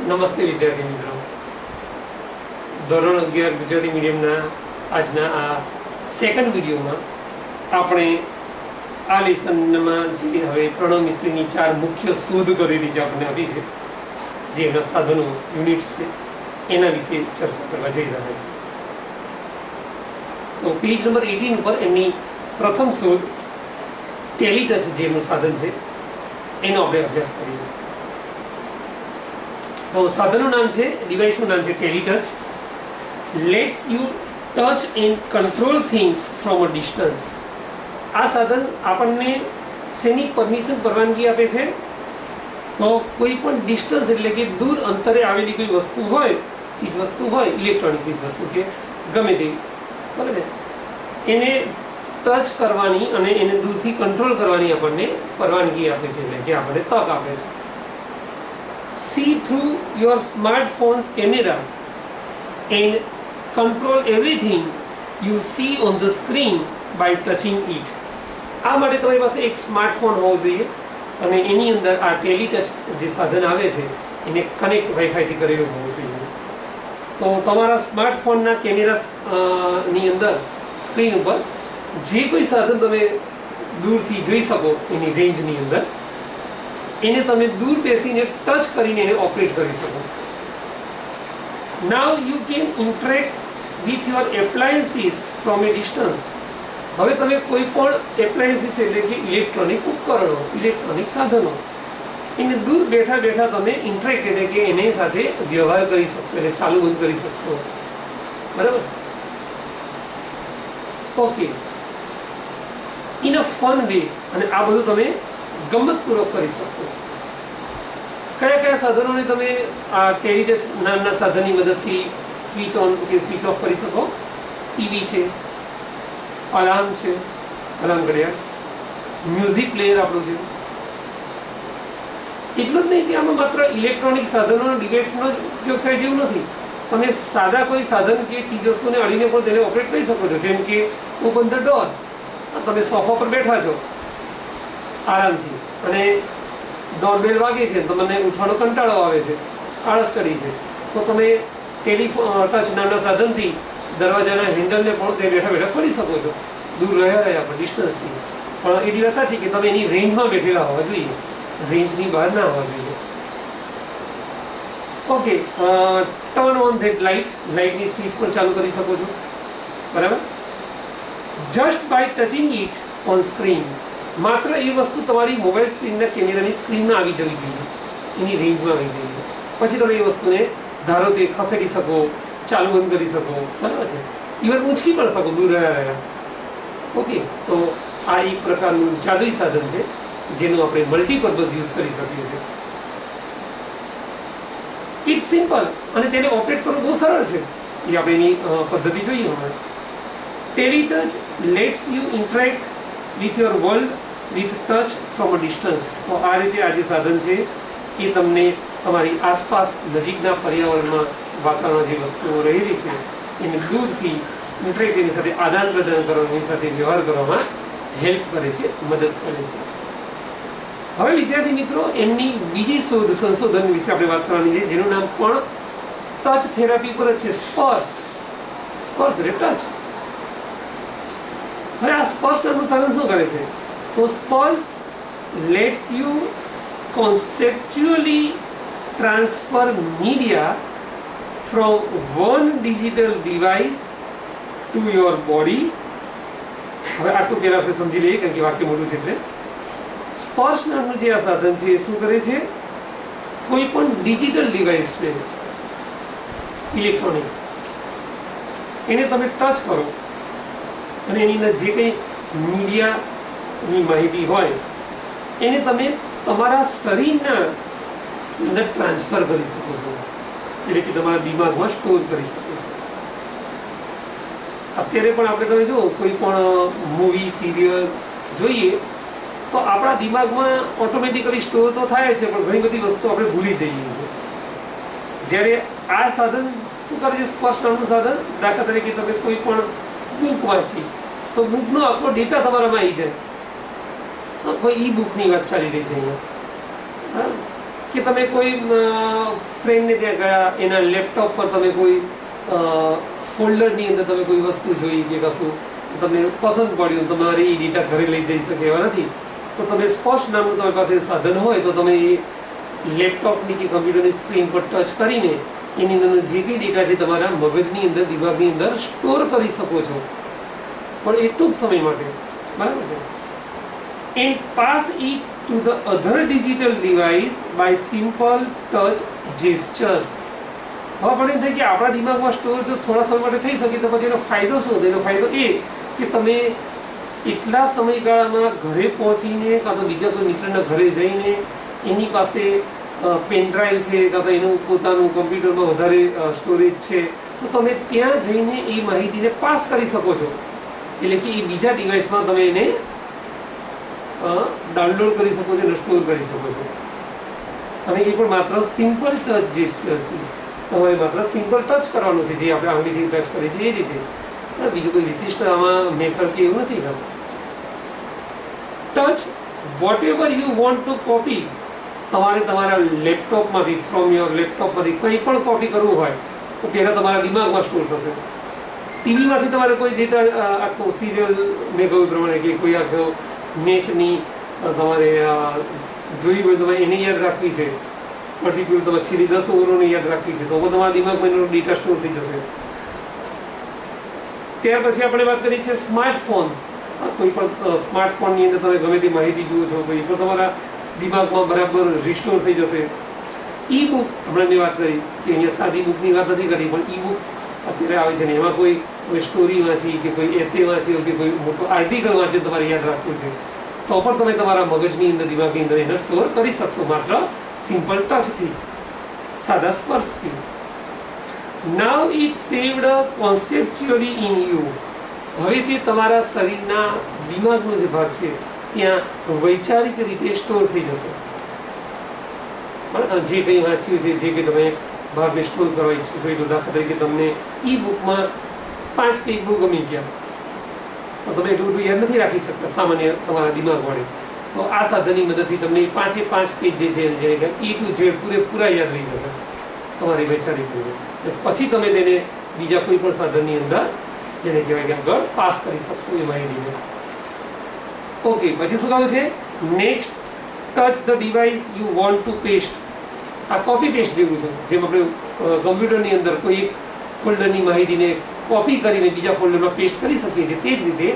નમસ્તે વિદ્યાર્થી મિત્રો, ધોરણ 11 ગુજરાતી મીડિયમના આજના આ સેકન્ડ વિડીયોમાં આપણે આ લેસનમાં જે હવે પ્રણવ મિસ્ત્રીની 4 મુખ્ય શોધ કરેલી જે આપણે આપી છે, જે એના સાધનો યુનિટ્સ છે, એના વિશે ચર્ચા કરવા જઈ રહ્યા છે. તો પેજ નંબર 18 ઉપર એમની પ્રથમ શોધ ટેલીટચ જે એમનું સાધન છે એનો આપણે અભ્યાસ કરીએ. તો સાધનનું નામ છે, ડિવાઇસનું નામ છે Teletouch. Lets you touch and control things from a distance. આ સાધન આપણને શેની પરવાનગી આપે છે? તો કોઈ પણ ડિસ્ટન્સ એટલે કે દૂર અંતરે આવેલી કોઈ વસ્તુ હોય, ચીજ વસ્તુ હોય, ઇલેક્ટ્રોનિક ચીજ વસ્તુ કે ગમે તે, બરાબર, એને ટચ કરવાની અને એને દૂરથી કંટ્રોલ કરવાની આપણને પરવાનગી આપે છે, એટલે કે આપણને તક આપે છે. See through your smartphone's camera and control everything you see on the screen by touching it. આ માટે તમારી પાસે એક સ્માર્ટફોન હોવો જોઈએ અને એની અંદર આ ટેલીટચ જે સાધન આવે છે એને કનેક્ટ વાઈફાઈથી કરેલું હોવું જોઈએ. તો તમારા સ્માર્ટફોનના કેમેરાની અંદર સ્ક્રીન ઉપર જે કોઈ સાધન તમે દૂરથી જોઈ શકો એની રેન્જની અંદર, એને તમે દૂર બેસીને ટચ કરીને એને ઓપરેટ કરી શકો. Now you can interact with your appliances from a distance. હવે તમે કોઈ પણ એપ્લાયન્સીસ એટલે કે ઇલેક્ટ્રોનિક ઉપકરણો, ઇલેક્ટ્રોનિક સાધનો, એને દૂર બેઠા બેઠા તમે ઇન્ટરેક્ટ એટલે કે એને સાથે વ્યવહાર કરી શકશો, એટલે ચાલુ બંધ કરી શકશો, બરાબર. Okay, in a fun way, અને આ બધું તમે ગમ્મતપૂર્વક કરી શકશો. કયા કયા સાધનોને તમે આ ટેલીટચ નામના સાધનની મદદથી સ્વિચ ઓન કે સ્વિચ ઓફ કરી શકો? ટીવી છે, અલાર્મ છે, અલાર્મ ઘડિયાળ, મ્યુઝિક પ્લેયર આપણું છે. એટલું જ નહીં કે આમાં માત્ર ઇલેક્ટ્રોનિક સાધનોનો ડિવાઇસનો જ ઉપયોગ થાય જેવું નથી. તમે સાદા કોઈ સાધન કે ચીજવસ્તુને અડીને પણ તેને ઓપરેટ કરી શકો છો. જેમ કે ઓપન ધ ડોર. તમે સોફા પર બેઠા છો આરામથી અને ડોરબેલ વાગે છે, તમને ઉઠવાનો કંટાળો આવે છે, આળસ ચડી છે, તો તમે ટચ નાના સાધનથી દરવાજાના હેન્ડલને પણ તે બેઠા બેઠા ખોલી શકો છો, દૂર રહ્યા પણ ડિસ્ટન્સથી. પણ એ દિવસ સાચી કે તમે એની રેન્જમાં બેઠેલા હોવા જોઈએ, રેન્જની બહાર ના હોવા જોઈએ. Okay, turn on that light. લાઇટની સ્વિચ પણ ચાલુ કરી શકો છો, બરાબર. Just by touching it on screen. માત્ર એ વસ્તુ તમારી મોબાઈલ સ્ક્રીનના કેમેરાની સ્ક્રીનમાં આવી જવી જોઈએ, એની રેન્જમાં આવી જોઈએ. પછી તમે એ વસ્તુને ધારો તે ખસેડી શકો, ચાલુ બંધ કરી શકો, બરાબર છે. ઇવન ઊંચકી પણ શકો દૂર રહ્યા. ઓકે, તો આ એક પ્રકારનું જાદુઈ સાધન છે જેનું આપણે મલ્ટીપર્પઝ યુઝ કરી શકીએ છીએ. ઇટ્સ સિમ્પલ, અને તેને ઓપરેટ કરવું બહુ સરળ છે. એ આપણે એની પદ્ધતિ જોઈએ હમણાં. Teletouch lets you interact with your world with touch from a distance. તો આ રીતે આ જે સાધન છે એ તમને તમારી આસપાસ નજીકના પર્યાવરણમાં વાતાવરણ જે વસ્તુઓ રહેલી છે એને દૂરથી ઇન્ટરેક્ટ, એની સાથે આદાન પ્રદાન કરવાનું, એની સાથે વ્યવહાર કરવામાં હેલ્પ કરે છે, મદદ કરે છે. હવે વિદ્યાર્થી મિત્રો, એમની બીજી શોધ, સંશોધન વિશે આપણે વાત કરવાની છે, જેનું નામ પણ ટચ થેરાપી પર જ છે. સ્પર્શ. સ્પર્શ એટલે ટચ. હવે આ સ્પર્શ નામનું સાધન શું કરે છે? તો સ્પર્શ let's you conceptually transfer media from one digital device to your body. હવે આટલું પહેલા આપણે સમજી લઈએ કારણ કે વાક્ય મોટું છે. એટલે સ્પર્શ નામનું જે આ સાધન છે એ શું કરે છે? કોઈ પણ ડિજિટલ ડિવાઇસ છે, ઇલેક્ટ્રોનિક, એને તમે ટચ કરો અને એની અંદર જે કંઈ મીડિયાની માહિતી હોય એને તમે તમારા શરીરના અંદર ટ્રાન્સફર કરી શકો છો, એટલે કે તમારા દિમાગમાં સ્ટોર કરી શકો છો. અત્યારે પણ આપણે તમે જુઓ કોઈ પણ મૂવી, સિરિયલ જોઈએ તો આપણા દિમાગમાં ઓટોમેટિકલી સ્ટોર તો થાય છે, પણ ઘણી બધી વસ્તુ આપણે ભૂલી જઈએ છીએ. જ્યારે આ સાધન શું કરે છે? સ્પર્શ નામનું સાધન, દાખલા તરીકે તમે કોઈ પણ બુક વાંચી તો બુકનો આખો ડેટા તમારામાં આવી જાય. કોઈ ઈ બુકની વાત ચાલી રહી છે અહીંયા, કે તમે કોઈ ફ્રેન્ડને ત્યાં ગયા, એના લેપટોપ પર તમે કોઈ ફોલ્ડરની અંદર તમે કોઈ વસ્તુ જોઈ કે કશું તમને પસંદ પડ્યું, તમારે એ ડેટા ઘરે લઈ જઈ શકે એવા નથી, તો તમે સ્પષ્ટ નામનું તમારી પાસે સાધન હોય તો તમે એ લેપટોપની કે કમ્પ્યુટરની સ્ક્રીન પર ટચ કરીને એની અંદર જે કંઈ ડેટા છે તમારા મગજની અંદર, દિમાગની અંદર સ્ટોર કરી શકો છો, પણ એ ટૂંક સમય માટે, બરાબર છે. And pass it to the other digital device by simple touch gestures. હવે આપણે એમ થાય કે આપણા દિમાગમાં સ્ટોર જો થોડા સમય માટે થઈ શકે તો પછી એનો ફાયદો શું? એનો ફાયદો એ કે તમે એટલા સમયગાળામાં ઘરે પહોંચીને કાં તો બીજા કોઈ મિત્રના ઘરે જઈને એની પાસે પેન ડ્રાઈવ છે કાં તો એનું પોતાનું કમ્પ્યુટરમાં વધારે સ્ટોરેજ છે, તો તમે ત્યાં જઈને એ માહિતીને પાસ કરી શકો છો. એટલે કે એ બીજા ડિવાઇસમાં તમે એને ડાઉનલોડ કરી શકો છો અને સ્ટોર કરી શકો છો. અને એ પણ માત્ર સિમ્પલ ટચ જેસ્ચર્સથી. તમારે માત્ર સિમ્પલ ટચ કરવાનું છે, જે આપણે આંગળીથી ટચ કરીએ છીએ એ રીતે. બીજું કોઈ વિશિષ્ટ આમાં મેથડ કે એવું નથી. Touch whatever you want to copy. તમારે તમારા લેપટોપમાંથી, ફ્રોમ યોર લેપટોપમાંથી કંઈ પણ કોપી કરવું હોય તો પહેલાં તમારા દિમાગમાં સ્ટોર થશે. ટીવીમાંથી તમારે કોઈ ડેટા, આખો સિરિયલ મેં કહ્યું પ્રમાણે કે કોઈ આખો મેચની તમારે જોઈ હોય, તમારે એને યાદ રાખવી છે, પર્ટિક્યુલર તમારે છેલ્લી 10 ઓવરોને યાદ રાખવી છે, તો તમારા દિમાગમાં એનો ડેટા સ્ટોર થઈ જશે. ત્યાર પછી આપણે વાત કરી છે સ્માર્ટફોન. કોઈ પણ સ્માર્ટફોનની અંદર તમે ગમે તે માહિતી જુઓ છો તો એ પણ તમારા દિમાગમાં બરાબર રિસ્ટોર થઈ જશે. ઈ બુક, હમણાં મેં વાત કરી કે અહીંયા સાદી બુકની વાત નથી કરી, પણ ઈ બુક અત્યારે આવે છે ને એમાં કોઈ સ્ટોરી વાંચી કે કોઈ એસે વાંચી કે કોઈ મોટો આર્ટિકલ વાંચી તમારે યાદ રાખવું છે તો પણ તમે તમારા મગજની અંદર, દિમાગની અંદર એને સ્ટોર કરી શકશો માત્ર સિમ્પલ ટચથી, સાદા સ્પર્શથી. Now it saved conceptually in you. હવે તે તમારા શરીરના દિમાગનો જે ભાગ છે ત્યાં વૈચારિક રીતે સ્ટોર થઈ જશે. જે કંઈ વાંચ્યું છે, જે કંઈ તમે ભાગને સ્ટોર કરવા ઈચ્છો છો, એટલું દાખલા તરીકે તમને ઈ બુકમાં 5 પેજ બહુ ગમી ગયા તો તમે એટલું બધું યાદ નથી રાખી શકતા સામાન્ય તમારા દિમાગ વડે. તો આ સાધનની મદદથી તમને 5 પેજ જે છે જેને કે ઈ ટુ ઝેડ પૂરેપૂરા યાદ રહી જશે તમારી વૈચારિક રીતે. પછી તમે તેને બીજા કોઈ પણ સાધનની અંદર જેને કહેવાય કે આગળ પાસ કરી શકશો એ માહિતીને. ઓકે, પછી શું કહ્યું છે? Next, touch the device you want two paste. આ કોપી પેસ્ટ જેવું છે. જેમ આપણે કમ્પ્યુટરની અંદર કોઈ એક ફોલ્ડરની માહિતીને કોપી કરીને બીજા ફોલ્ડરમાં પેસ્ટ કરી શકીએ છીએ, તે જ રીતે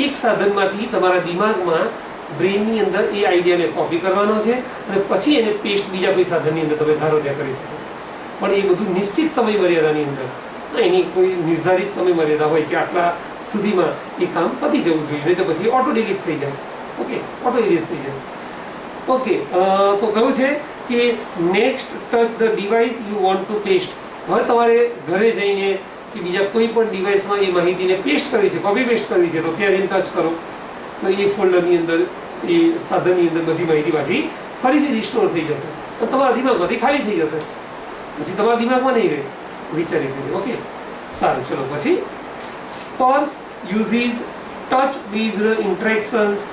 એક સાધનમાંથી તમારા દિમાગમાં, બ્રેઇનની અંદર એ આઈડિયાને કોપી કરવાનો છે અને પછી એને પેસ્ટ બીજા કોઈ સાધનની અંદર તમે ધારો ત્યાં કરી શકો. પણ એ બધું નિશ્ચિત સમય મર્યાદાની અંદર, એની કોઈ નિર્ધારિત સમય મર્યાદા હોય કે આટલા સુધીમાં એ કામ પતી જવું જોઈએ, નહીં તો પછી ઓટો ડિલીટ થઈ જાય. ઓકે, ઓટો ઇરેઝ થઈ જાય. ઓકે, તો કહ્યું છે કે next touch the device you want two paste. હવે તમારે ઘરે જઈને કે બીજા કોઈ પણ ડિવાઇસમાં એ માહિતીને પેસ્ટ કરવી છે, કોપી પેસ્ટ કરવી છે, તો ત્યાં જઈને ટચ કરો તો એ ફોલ્ડરની અંદર, એ સાધનની અંદર બધી માહિતી પાછી ફરીથી રિસ્ટોર થઈ જશે અને તમારા દિમાગમાંથી ખાલી થઈ જશે. પછી તમારા દિમાગમાં નહીં રહે, વિચારી રીતે. ઓકે, સારું, ચલો પછી. Sparsh uses touch based interactions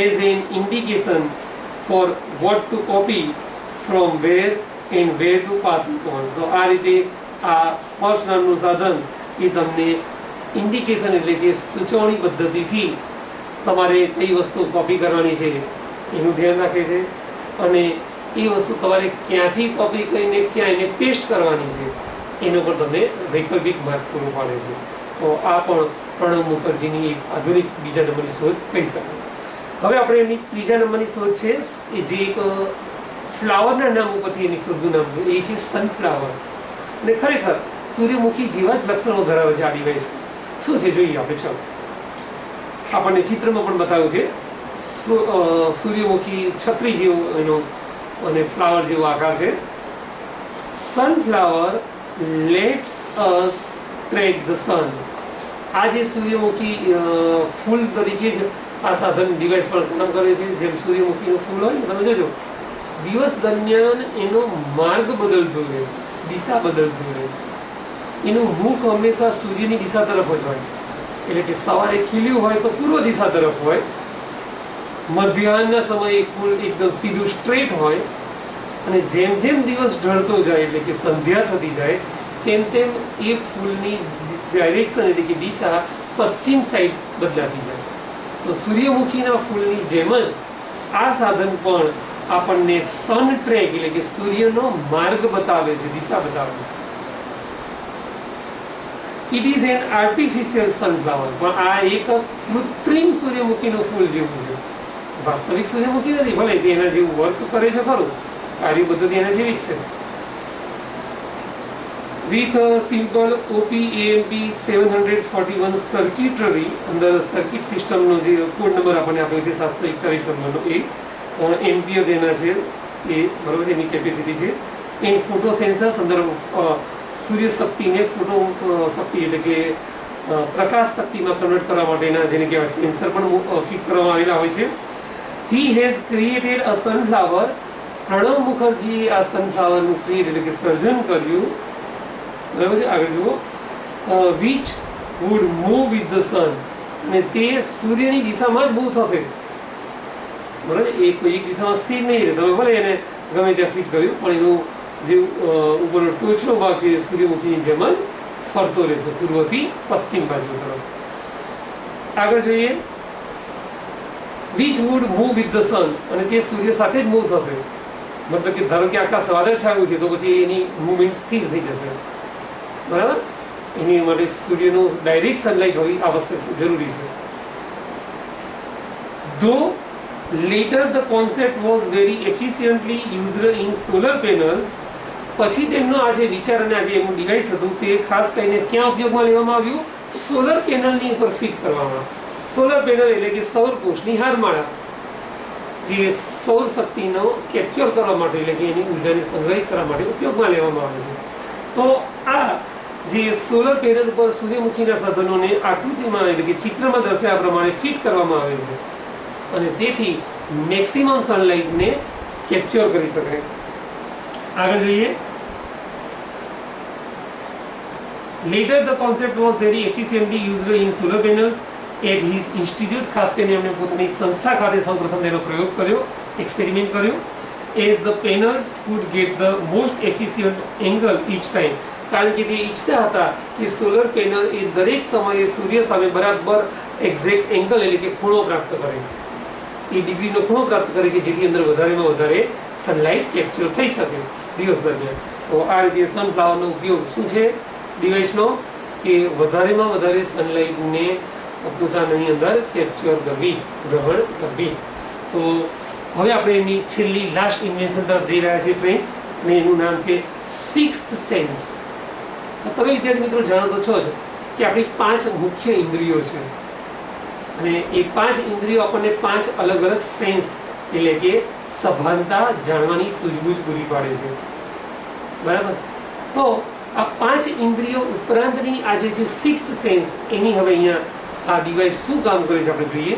as an indication for what to copy from where and where to pass it on. તો આ રીતે આ સ્પર્શ નામનું સાધન એ તમને ઇન્ડિકેશન એટલે કે સૂચવણી પદ્ધતિથી તમારે કઈ વસ્તુ કોપી કરવાની છે એનું ધ્યાન રાખે છે અને એ વસ્તુ તમારે ક્યાંથી કોપી કરીને ક્યાં એને પેસ્ટ કરવાની છે એનો પણ તમને વૈકલ્પિક માર્ગ પૂરો પાડે છે. તો આ પણ પ્રણવ મુખર્જીની એક આધુનિક બીજા નંબરની શોધ કહી શકાય. હવે આપણે એમની ત્રીજા નંબરની શોધ છે એ જે એક ફ્લાવરના નામ ઉપરથી એની શોધનું નામ છે, એ છે સનફ્લાવર. અને ખરેખર સૂર્યમુખી જેવા જ લક્ષણો ધરાવે છે આ ડિવાઇસ. શું છે જોઈએ આપણે. ચાલો, આપણને ચિત્રમાં પણ બતાવ્યું છે. સૂર્યમુખી છત્રી જેવો એનો અને ફ્લાવર જેવો આકાર છે. Sunflower let's us track the sun. આ જે સૂર્યમુખી ફૂલ તરીકે જ આ સાધન ડિવાઇસ પર કામ કરે છે. જેમ સૂર્યમુખીનું ફૂલ હોય ને, તમે જોજો દિવસ દરમિયાન એનો માર્ગ બદલતો રહે, દિશા બદલતો રહે. એનું મુખ હંમેશા સૂર્યની દિશા તરફ જ હોય. એટલે કે સવારે ખીલ્યું હોય તો પૂર્વ દિશા તરફ હોય, મધ્યાહનના સમયે ફૂલ એકદમ સીધું સ્ટ્રેટ હોય અને જેમ જેમ દિવસ ઢળતો જાય એટલે કે સંધ્યા થતી જાય તેમ તેમ એ ફૂલની ડાયરેક્શન એટલે કે દિશા પશ્ચિમ સાઈડ બદલાતી જાય. તો સૂર્યમુખીના ફૂલની જેમ જ આ સાધન પણ આપણને સન ટ્રેક એટલે કે સૂર્યનો માર્ગ બતાવે છે, દિશા બતાવે છે. It is an artificial sunflower, પણ આ એક કૃત્રિમ સૂર્યમુખીનું ફૂલ જેવું છે. વાસ્તવિક સૂર્યમુખી નથી, ભલે તે એના જેવું વર્ક કરે છે ખરું, કાર્ય પદ્ધતિ એના જેવી જ છે. With a simple OP-AMP 741 circuitry, અંદર સર્કિટ સિસ્ટમનો જે કોડ નંબર આપણને આપ્યો છે 741 નંબરનો, એ એમ્પિયર એના છે એ બરાબર છે, એની કેપેસિટી છે. ઇન ફોટો સેન્સર્સ, અંદર સૂર્ય શક્તિને ફોટો શક્તિ એટલે કે પ્રકાશ શક્તિમાં કન્વર્ટ કરવા માટેના જેને કહેવાય સેન્સર પણ ફિટ કરવામાં આવેલા હોય છે. He has created a sunflower, Pranav મુખર્જીએ આ સનફ્લાવરનું ક્રિએટ એટલે કે સર્જન કર્યું, બરાબર છે. આગળ જુઓ, which would move with the sun, અને તે સૂર્યની દિશામાં જ મૂવ થશે, બરાબર. એ કોઈ એક દિશામાં સ્થિર નહીં રહે. તમે ભલે એને ગમે ત્યાં ફિટ કર્યું, પણ એનું જે ઉપરનો ટોચનો ભાગ છે એ સૂર્યમુખીની જેમ જ ફરતો રહેશે પૂર્વથી પશ્ચિમ બાજુ તરફ. આગળ જોઈએ, which would move with the sun, અને તે સૂર્ય સાથે જ મૂવ થશે. મતલબ કે ધારો કે આકાશ વાદળ છાયું છે તો પછી એની મુવમેન્ટ સ્થિર થઈ જશે, બરાબર. એની માટે સૂર્યનું ડાયરેક્ટ સનલાઇટ હોવી આવશ્યક જરૂરી છે. ધો letter the concept was very efficiently used in solar panels, પછી તેમનો આ જે વિચાર અને આ જે એમનું ડિવાઇસ હતું તે ખાસ કરીને ક્યાં ઉપયોગમાં લેવામાં આવ્યું? સોલર પેનલની ઉપર ફિટ કરવામાં. સોલર પેનલ એટલે કે સૌર કોષની હારમાળા, જે સૌર શક્તિનો કેપ્ચર કરવા માટે એટલે કે એની ઉર્જાને સંગ્રહિત કરવા માટે ઉપયોગમાં લેવામાં આવે છે. તો આ જે સોલર પેનલ ઉપર સૂર્યમુખીના સાધનોને આકૃતિમાં એટલે કે ચિત્રમાં દર્શાવ્યા પ્રમાણે ફિટ કરવામાં આવે છે, અને તેથી મેક્સિમમ સનલાઇટને કેપ્ચર કરી શકાય. આગળ જોઈએ, later the concept was very efficiently used in solar panels at his institute. ખાસ કરીને એમણે પોતાની સંસ્થા ખાતે સૌપ્રથમ તેનો પ્રયોગ કર્યો, એક્સપેરિમેન્ટ કર્યો. As the panels could get the most efficient angle each time, કારણ કે તે ઈચ્છતા હતા કે સોલર પેનલ એ દરેક સમયે સૂર્ય સામે બરાબર એક્ઝેક્ટ એંગલ એટલે કે ખૂણો પ્રાપ્ત કરે, એ ડિગ્રીનો ખૂણો પ્રાપ્ત કરે કે જેથી અંદર વધારેમાં વધારે સનલાઇટ કેપ્ચર થઈ શકે દિવસ દરમિયાન. તો આ રીતે સનફ્લાવરનો ઉપયોગ શું છે ડિવાઇસનો, કે વધારેમાં વધારે સનલાઇટને પોતાની અંદર કેપ્ચર કરવી, ગ્રહણ કરવી. તો હવે આપણે એની છેલ્લી લાસ્ટ ઇન્વેન્શન તરફ જઈ રહ્યા છીએ ફ્રેન્ડ્સ, અને એનું નામ છે સિક્સ્થ સેન્સ. તમે વિદ્યાર્થી મિત્રો જાણો તો છો જ કે આપણી 5 મુખ્ય ઇન્દ્રિયો છે, અને એ 5 ઇન્દ્રિયો આપણને 5 અલગ અલગ સેન્સ એટલે કે સભાનતા જાણવાની સૂઝબૂઝ પૂરી પાડે છે, બરાબર. તો આ 5 ઇન્દ્રિયો ઉપરાંતની આ જે છે સિક્સ્થ સેન્સ, એની હવે અહીંયા આ ડિવાઇસ શું કામ કરે છે આપણે જોઈએ.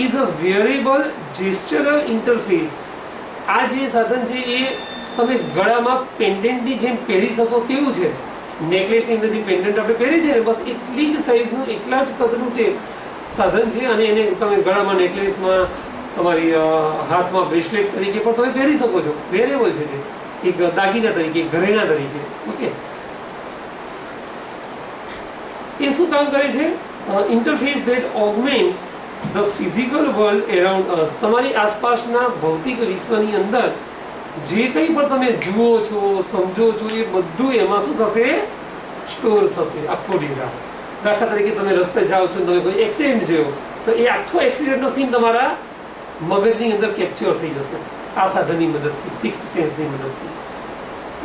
Is a wearable gestural interface. આ જે સાધન છે એ તમે ગળામાં પેન્ડન્ટની જેમ પહેરી શકો તેવું છે. નેકલેસની અંદર જે પેન્ડન્ટ આપણે પહેરીએ છીએ ને, બસ એટલી જ સાઇઝનું, એટલા જ કદનું તે સાધન છે, અને એને તમે ગળામાં, નેકલેસમાં, તમારી હાથમાં બ્રેસલેટ તરીકે પણ તમે પહેરી શકો છો. વેરેબલ છે તે, એક દાગીના તરીકે, ઘરેણા તરીકે. ઓકે, એ શું કામ કરે છે? Interface that augments the physical world around us. તમારી આસપાસના ભૌતિક વિશ્વની અંદર જે કંઈ પણ તમે જુઓ છો, સમજો છો, એ બધું એમાં શું થશે? સ્ટોર થશે, આખો ડેટા. દાખલા તરીકે તમે રસ્તે જાઓ છો, તમે કોઈ એક્સિડન્ટ જોયો તો એ આખો એક્સિડન્ટનો સીન તમારા મગજની અંદર કેપ્ચર થઈ જશે આ સાધનની મદદથી, સિક્સ્થ સેન્સની મદદથી,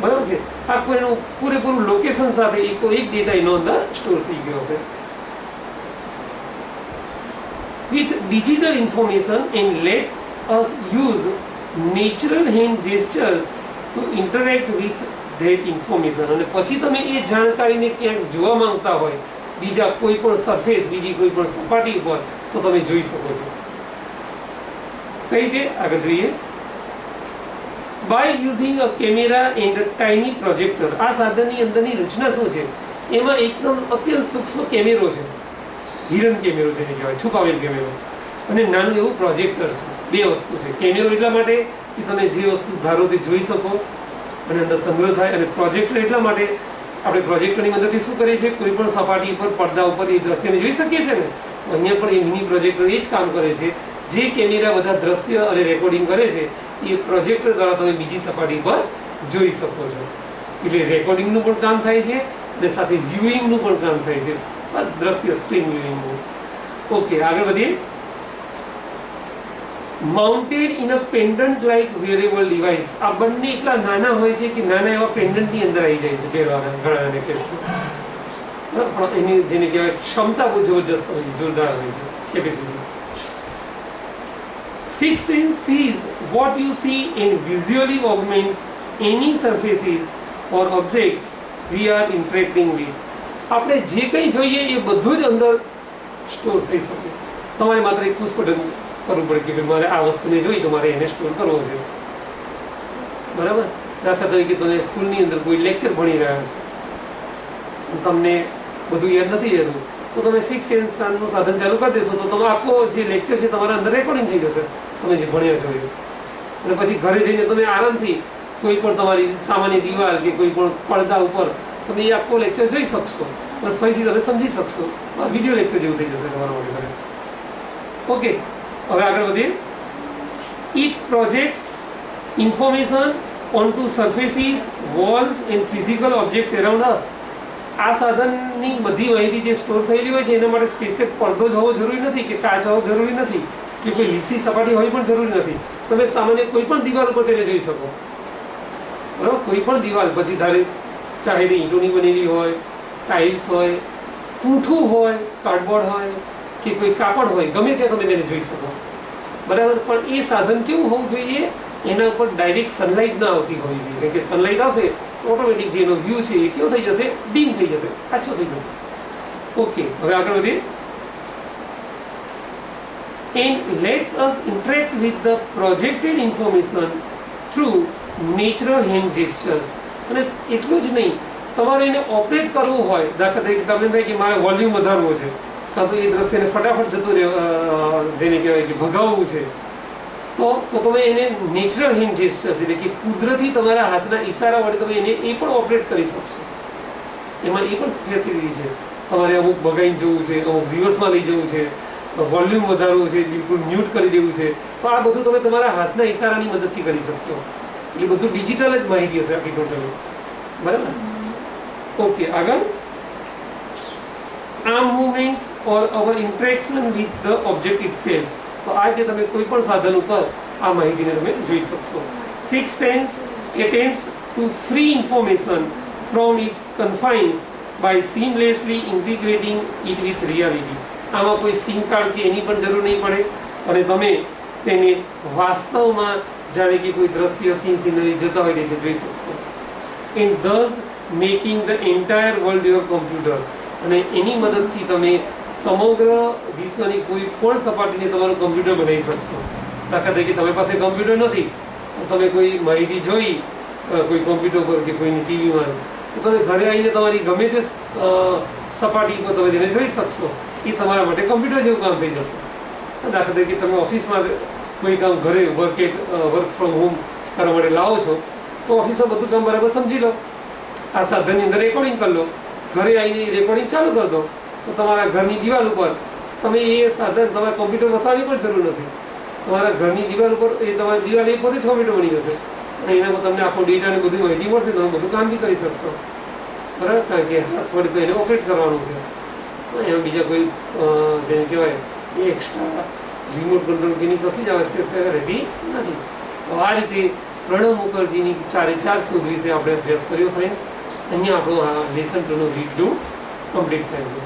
બરાબર છે. આખું એનું પૂરેપૂરું લોકેશન સાથે એક ડેટા એનો અંદર સ્ટોર થઈ ગયો છે. With digital information and lets us use natural hand gestures to interact with that information. અને પછી તમે એ જાણકારીને ક્યાંક જોવા માંગતા હોય બીજા કોઈ પણ સરફેસ, બીજી કોઈ પણ સપાટી ઉપર, તો તમે જોઈ શકો છો. કઈ રીતે? આગળ જોઈએ. By using a camera and tiny projector. આ સાધનની અંદરની રચના શું છે? એમાં એકદમ અત્યંત સૂક્ષ્મ કેમેરો છે, હિડન કેમેરો જેને કહેવાય, છુપાવેલ કેમેરો, અને નાનું એવું પ્રોજેક્ટર છે. બે વસ્તુ છે. કેમેરો એટલા માટે કે તમે જે વસ્તુ ધારો તે જોઈ શકો અને અંદર સંગ્રહ થાય. અને પ્રોજેક્ટર એટલા માટે આપણે પ્રોજેક્ટરની મદદથી શું કરીએ છીએ, કોઈ પણ સપાટી ઉપર પડદા ઉપર એ દ્રશ્યને જોઈ શકીએ છીએ ને. અહીંયા પણ એ મિની પ્રોજેક્ટર એ જ કામ કરે છે. જે કેમેરા બધા દ્રશ્ય અને રેકોર્ડિંગ કરે છે એ પ્રોજેક્ટર દ્વારા તમે બીજી સપાટી પર જોઈ શકો છો. એટલે રેકોર્ડિંગનું પણ કામ થાય છે અને સાથે વ્યુઇંગનું પણ કામ થાય છે, દ્રશ્ય સ્ક્રીન વ્યુઇંગનું. ઓકે, આગળ વધીએ. Mounted in a pendant like wearable device. આ બંને એટલા નાના હોય છે કે નાના એવા પેન્ડન્ટની અંદર આવી જાય છે પહેરવાના ઘણા કેસમાં. પણ એની જેને કહેવાય ક્ષમતા બહુ જબરજસ્ત હોય છે, જોરદાર હોય છે, capacity. Sixth sense sees what you see and visually augments any surfaces or objects we are interacting with. આપણે જે કંઈ જોઈએ એ બધું જ અંદર સ્ટોર થઈ શકે. તમારે માત્ર એક પુશ બટન કરવું પડે કે ભાઈ મારે આ વસ્તુને જોઈ તો મારે એને સ્ટોર કરવો છે, બરાબર. દાખલા તરીકે તમે સ્કૂલની અંદર કોઈ લેક્ચર ભણી રહ્યા છો, તમને બધું યાદ નથી રહેતું, તો તમે સિક્સ સેન્સનું સાધન ચાલુ કરી દેશો તો તમે આખો જે લેક્ચર છે તમારા અંદર રેકોર્ડિંગ થઈ જશે, તમે જે ભણ્યા છો એ. અને પછી ઘરે જઈને તમે આરામથી કોઈ પણ તમારી સામાન્ય દિવાલ કે કોઈ પણ પડદા ઉપર તમે એ આખો લેક્ચર જોઈ શકશો અને ફરીથી તમે સમજી શકશો. વિડીયો લેક્ચર જેવું થઈ જશે તમારા માટે. ઓકે, હવે આગળ વધીએ. It projects information onto surfaces, walls and physical objects around us. આ સાધનની બધી માહિતી જે સ્ટોર થયેલી હોય છે એના માટે સ્પેશિયલ પડદો જ હોવો જરૂરી નથી કે કાચ હોવો જરૂરી નથી કે કોઈ લીસી સપાટી હોવી પણ જરૂરી નથી. તમે સામાન્ય કોઈ પણ દિવાલ ઉપર તેને જોઈ શકો, બરાબર. કોઈ પણ દિવાલ, પછી ધારે ચાહે તે ઈંટોની બનેલી હોય, ટાઇલ્સ હોય, પૂંઠું હોય, કાર્ડબોર્ડ હોય કે કોઈ કાપડ હોય, ગમે ત્યાં તમે તેને જોઈ શકો, બરાબર. પણ એ સાધન કેવું હોવું જોઈએ, એના ઉપર ડાયરેક્ટ સનલાઇટ ના આવતી હોવી જોઈએ. કારણ કે સનલાઇટ આવશે ઓટોમેટિક જેનો વ્યૂ છે એ કેવો થઈ જશે, ડીમ થઈ જશે, આછો થઈ જશે. ઓકે, હવે આગળ વધીએ. And lets us interact with the projected information through natural hand gestures. અને એટલું જ નહીં, તમારે એને ઓપરેટ કરવું હોય, દાખલા તરીકે તમને થાય કે મારે વોલ્યુમ વધારવો છે, કાં તો એ દ્રશ્યને ફટાફટ જતું જેને કહેવાય કે ભગાવવું છે, તો તમે એને નેચરલ હેન્ડ જેસ્ચર્સ એટલે કે કુદરતી તમારા હાથના ઈશારા વડે તમે એને એ પણ ઓપરેટ કરી શકશો. એમાં એ પણ ફેસિલિટી છે. તમારે અમુક બગાઈને જોવું છે, અમુક રિવર્સમાં લઈ જવું છે, વોલ્યુમ વધારવું છે, બિલકુલ મ્યુટ કરી દેવું છે, તો આ બધું તમે તમારા હાથના ઈશારાની મદદથી કરી શકશો. એટલે બધું ડિજિટલ જ માહિતી હશે આખી ટોટલી, બરાબર. ઓકે, આગળ. Arm movements or our interaction with the object itself. તો આ રીતે તમે કોઈ પણ સાધન ઉપર આ માહિતીને તમે જોઈ શકશો. Six sense attempts to free information from its confines by seamlessly integrating it with reality. આમાં કોઈ સિમ કાર્ડ કે એની પણ જરૂર નહીં પડે અને તમે તેને વાસ્તવમાં જાણે કે કોઈ દ્રશ્ય સીનરી જોતા હોય તે જોઈ શકશો. and thus making the entire world your computer. અને એની મદદથી તમે સમગ્ર વિશ્વની કોઈ પણ સપાટીને તમારું કમ્પ્યુટર બનાવી શકશો. દાખલા તરીકે તમારી પાસે કમ્પ્યુટર નથી, તમે કોઈ માહિતી જોઈ કોઈ કમ્પ્યુટર પર કે કોઈની ટીવીમાં, તો તમે ઘરે આવીને તમારી ગમે તે સપાટી પર તમે તેને જોઈ શકશો. એ તમારા માટે કમ્પ્યુટર જેવું કામ થઈ જશે. દાખલા તરીકે તમે ઓફિસમાં કોઈ કામ ઘરે વર્ક ફ્રોમ હોમ કરવા માટે લાવો છો, તો ઓફિસમાં બધું કામ બરાબર સમજી લો, આ સાધનની અંદર રેકોર્ડિંગ કરી લો, ઘરે આવીને રેકોર્ડિંગ ચાલુ કરી દો, તો તમારા ઘરની દિવાલ ઉપર તમે એ સાધન તમારે કોમ્પ્યુટર વસાવવાની પણ જરૂર નથી. તમારા ઘરની દિવાલ ઉપર એ તમારી દિવાલ એ પોતે જ કોમ્પ્યુટર બની જશે અને એનામાં તમને આખો ડેટા ને બધી માહિતી મળશે, તમે બધું કામ બી કરી શકશો, બરાબર. કારણ કે હાથ વડે તો એને ઓપરેટ કરવાનું છે, એમાં બીજા કોઈ જેને કહેવાય એ એક્સ્ટ્રા રિમોટ કંટ્રોલ કે એની કશી જ આવશ્યકતા રહેતી નથી. તો આ રીતે પ્રણવ મુખર્જીની 4 શોધ વિશે આપણે અભ્યાસ કર્યો ફ્રેન્ડ્સ. અહીંયા આપણું આ લેસન 2નું રીડ કમ્પ્લીટ થાય છે.